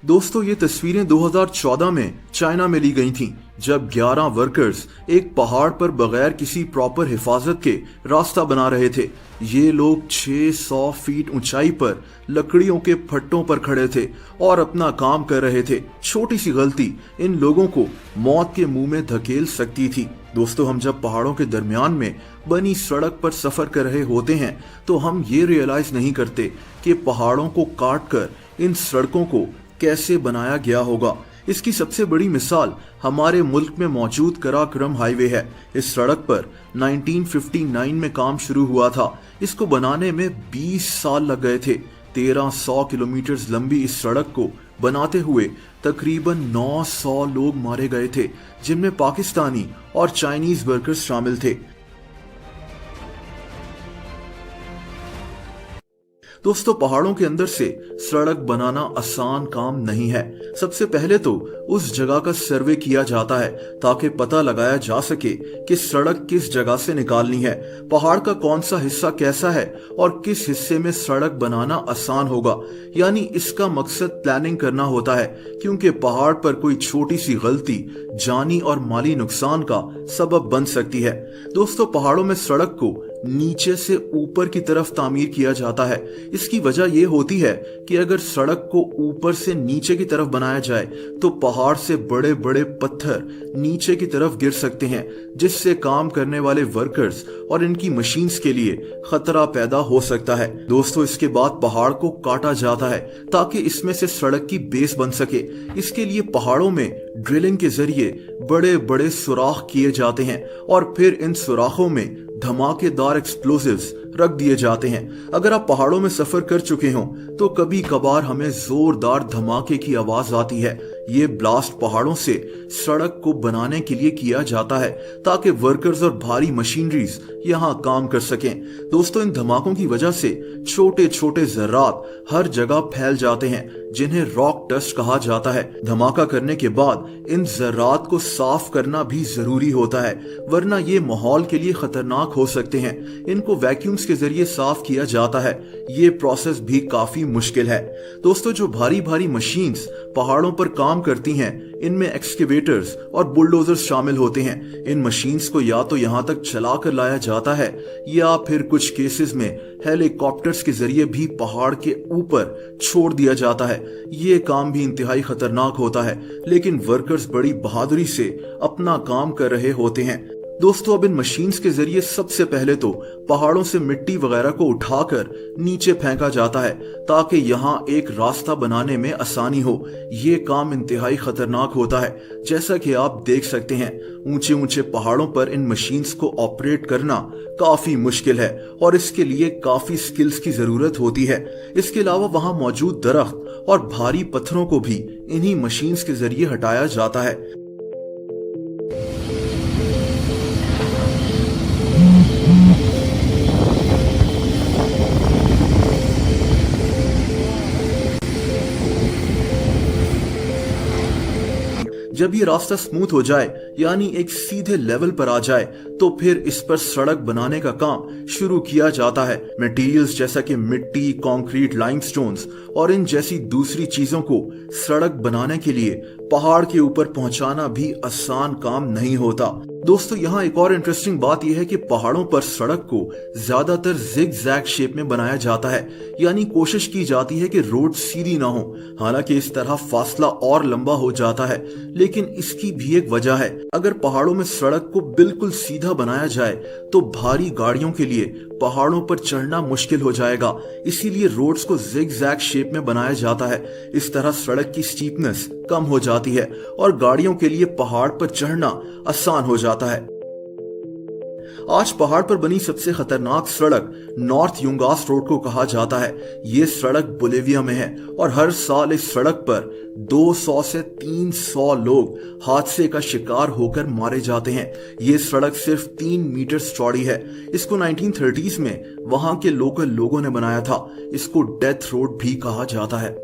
दोस्तों ये तस्वीरें 2014 में चाइना में ली गई थीं, जब 11 वर्कर्स एक पहाड़ पर बगैर किसी प्रॉपर हिफाजत के रास्ता बना रहे थे। ये लोग 600 फीट ऊंचाई पर लकड़ियों के फट्टों पर खड़े थे और अपना काम कर रहे थे। छोटी सी गलती इन लोगों को मौत के मुंह में धकेल सकती थी। दोस्तों हम जब पहाड़ों के दरमियान में बनी सड़क पर सफर कर रहे होते हैं तो हम ये रियलाइज नहीं करते कि पहाड़ों को काट कर इन सड़कों को कैसे बनाया गया होगा। इसकी सबसे बड़ी मिसाल हमारे मुल्क में मौजूद कराक्रम हाईवे है। इस सड़क पर 1959 में काम शुरू हुआ था। इसको बनाने में 20 साल लग गए थे। 1300 किलोमीटर लंबी इस सड़क को बनाते हुए तकरीबन 900 लोग मारे गए थे, जिनमें पाकिस्तानी और चाइनीज वर्कर्स शामिल थे। दोस्तों पहाड़ों के अंदर से सड़क बनाना आसान काम नहीं है। सबसे पहले तो उस जगह का सर्वे किया जाता है ताकि पता लगाया जा सके कि सड़क किस जगह से निकालनी है, पहाड़ का कौन सा हिस्सा कैसा है और किस हिस्से में सड़क बनाना आसान होगा। यानी इसका मकसद प्लानिंग करना होता है, क्योंकि पहाड़ पर कोई छोटी सी गलती जानी और माली नुकसान का सबब बन सकती है। दोस्तों पहाड़ों में सड़क को नीचे से ऊपर की तरफ तामीर किया जाता है। इसकी वजह यह होती है कि अगर सड़क को ऊपर से नीचे की तरफ बनाया जाए तो पहाड़ से बड़े बड़े पत्थर नीचे की तरफ गिर सकते हैं, जिससे काम करने वाले वर्कर्स और इनकी मशीन्स के लिए खतरा पैदा हो सकता है। दोस्तों इसके बाद पहाड़ को काटा जाता है ताकि इसमें से सड़क की बेस बन सके। इसके लिए पहाड़ों में ड्रिलिंग के जरिए बड़े बड़े सुराख किए जाते हैं और फिर इन सुराखों में धमाकेदार एक्सप्लोसिव्स रख दिए जाते हैं। अगर आप पहाड़ों में सफर कर चुके हो तो कभी कभार हमें जोरदार धमाके की आवाज आती है। ये ब्लास्ट पहाड़ों से सड़क को बनाने के लिए किया जाता है ताकि वर्कर्स और भारी मशीनरीज यहाँ काम कर सकें। दोस्तों इन धमाकों की वजह से छोटे छोटे जर्रात हर जगह फैल जाते हैं, जिन्हें रॉक डस्ट कहा जाता है। धमाका करने के बाद इन जर्रात को साफ करना भी जरूरी होता है, वरना ये माहौल के लिए खतरनाक हो सकते हैं। इनको वैक्यूम्स के जरिए साफ किया जाता है। ये प्रोसेस भी काफी मुश्किल है। दोस्तों जो भारी भारी मशीन्स पहाड़ों पर काम करती हैं, इनमें एक्सकेवेटर्स और बुलडोजर्स शामिल होते हैं। इन मशीन्स को या तो यहाँ तक चला कर लाया जाता है या फिर कुछ केसेस में हेलीकॉप्टर्स के जरिए भी पहाड़ के ऊपर छोड़ दिया जाता है। ये काम भी इंतहाई खतरनाक होता है, लेकिन वर्कर्स बड़ी बहादुरी से अपना काम कर रहे होते हैं। दोस्तों अब इन मशीन्स के जरिए सबसे पहले तो पहाड़ों से मिट्टी वगैरह को उठाकर नीचे फेंका जाता है ताकि यहाँ एक रास्ता बनाने में आसानी हो। ये काम इंतहाई खतरनाक होता है। जैसा कि आप देख सकते हैं ऊंचे ऊंचे पहाड़ों पर इन मशीन्स को ऑपरेट करना काफी मुश्किल है और इसके लिए काफी स्किल्स की जरूरत होती है। इसके अलावा वहां मौजूद दरख्त और भारी पत्थरों को भी इन्हीं मशीन्स के जरिए हटाया जाता है। जब ये रास्ता स्मूथ हो जाए यानी एक सीधे लेवल पर आ जाए तो फिर इस पर सड़क बनाने का काम शुरू किया जाता है। मटेरियल्स जैसा कि मिट्टी, कंक्रीट, लाइमस्टोन्स और इन जैसी दूसरी चीजों को सड़क बनाने के लिए पहाड़ के ऊपर पहुंचाना भी आसान काम नहीं होता। दोस्तों यहाँ एक और इंटरेस्टिंग बात यह है कि पहाड़ों पर सड़क को ज्यादातर जिग जैग शेप में बनाया जाता है, यानी कोशिश की जाती है कि रोड सीधी ना हो। हालांकि इस तरह फासला और लंबा हो जाता है, लेकिन इसकी भी एक वजह है। अगर पहाड़ों में सड़क को बिल्कुल सीधा बनाया जाए तो भारी गाड़ियों के लिए पहाड़ों पर चढ़ना मुश्किल हो जाएगा। इसीलिए रोड्स को जिग जैग शेप में बनाया जाता है। इस तरह सड़क की स्टीपनेस कम हो जाती है और गाड़ियों के लिए पहाड़ पर चढ़ना आसान हो जाता है। आज पहाड़ पर बनी सबसे खतरनाक सड़क नॉर्थ युंगास रोड को कहा जाता है। ये सड़क बोलिविया में है और हर साल इस सड़क पर 200 से 300 लोग हादसे का शिकार होकर मारे जाते हैं। ये सड़क सिर्फ 3 मीटर चौड़ी है। इसको 1930s में वहां के लोकल लोगों ने बनाया था। इसको डेथ रोड भी कहा जाता है।